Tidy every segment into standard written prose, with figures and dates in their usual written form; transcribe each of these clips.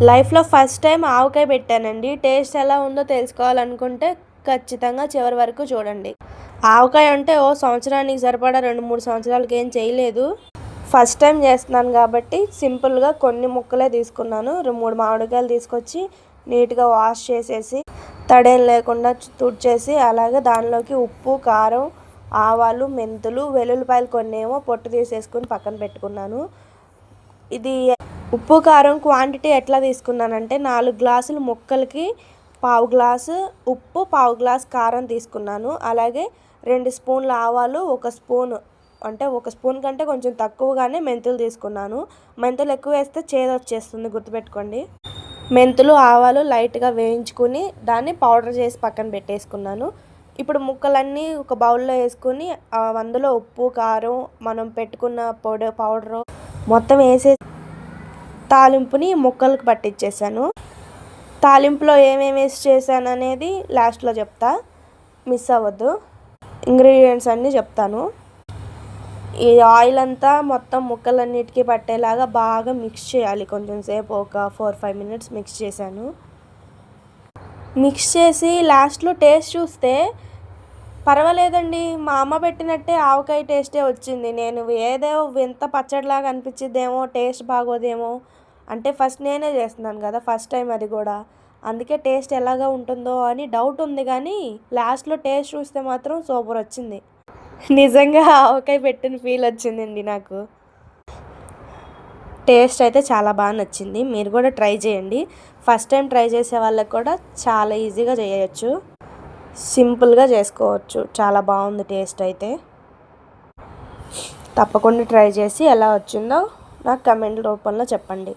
లైఫ్‌లో first time ఆవకాయ పెట్టానండి. Taste ఎలా ఉందో తెలుసుకోవాలనుకుంటే ఖచ్చితంగా చివరి వరకు చూడండి. ఆవకాయ అంటే సంవత్సరానికి సరిపడా 2, 3 సంవత్సరాలకి ఏం చేయలేదు. ఫస్ట్ టైం చేస్తున్నాను కాబట్టి సింపుల్‌గా కొన్ని ముక్కలే తీసుకున్నాను. 3 మామిడికాయలు తీసుకొచ్చి నీట్‌గా వాష్ చేసేసి తడేం లేకుండా తుడిచేసి అలాగే దానిలోకి ఉప్పు, కారం, ఆవాలు, మెంతులు, వెల్లుల్లిపాయలు కొన్నేమో పొట్టు తీసేసుకొని పక్కన పెట్టుకున్నాను. ఇది ఉప్పు, కారం క్వాంటిటీ ఎట్లా తీసుకున్నానంటే 4 గ్లాసులు ముక్కలకి పావు గ్లాసు ఉప్పు, పావు గ్లాసు కారం తీసుకున్నాను. అలాగే 2 స్పూన్ల ఆవాలు, 1 స్పూను అంటే 1 స్పూన్ కంటే కొంచెం తక్కువగానే మెంతులు తీసుకున్నాను. మెంతులు ఎక్కువ వేస్తే చేదొచ్చేస్తుంది గుర్తుపెట్టుకోండి. మెంతులు, ఆవాలు లైట్‌గా వేయించుకొని దాన్ని పౌడర్ చేసి పక్కన పెట్టేసుకున్నాను. ఇప్పుడు ముక్కలన్నీ ఒక బౌల్‌లో వేసుకొని అందులో ఉప్పు, కారం, మనం పెట్టుకున్న పౌడరు మొత్తం వేసేసి తాలింపుని ముక్కలకు పట్టించేసాను. తాలింపులో ఏమేమి వేసి చేశాను అనేది లాస్ట్లో చెప్తా, మిస్ అవ్వద్దు. ఇంగ్రీడియంట్స్ అన్నీ చెప్తాను. ఈ ఆయిల్ అంతా మొత్తం ముక్కలన్నిటికీ పట్టేలాగా బాగా మిక్స్ చేయాలి. కొంచెం సేపు ఒక 4-5 మినిట్స్ మిక్స్ చేశాను. మిక్స్ చేసి లాస్ట్లో టేస్ట్ చూస్తే పర్వాలేదండి, మా అమ్మ పెట్టినట్టే ఆవకాయ టేస్టే వచ్చింది. నేను ఏదో వింత పచ్చడిలాగా అనిపించిద్దేమో, టేస్ట్ బాగోదేమో అంటే ఫస్ట్ నేనే చేస్తున్నాను కదా, ఫస్ట్ టైం అది కూడా, అందుకే టేస్ట్ ఎలాగా ఉంటుందో అని డౌట్ ఉంది. కానీ లాస్ట్లో టేస్ట్ చూస్తే మాత్రం సూపర్ వచ్చింది. నిజంగా ఆవకాయ పెట్టిన ఫీల్ వచ్చిందండి నాకు. టేస్ట్ అయితే చాలా బాగా నచ్చింది. మీరు కూడా ట్రై చేయండి. ఫస్ట్ టైం ట్రై చేసే వాళ్ళకి కూడా చాలా ఈజీగా చేయొచ్చు, సింపుల్గా చేసుకోవచ్చు. చాలా బాగుంది టేస్ట్ అయితే. తప్పకుండా ట్రై చేసి ఎలా వచ్చిందో నాకు కమెంట్ రూపంలో చెప్పండి.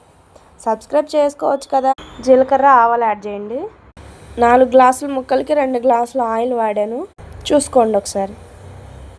సబ్స్క్రైబ్ చేసుకోవచ్చు కదా. జీలకర్ర, ఆవాలు యాడ్ చేయండి. 4 గ్లాసుల ముక్కలకి 2 గ్లాసుల ఆయిల్ వాడాను, చూసుకోండి ఒకసారి.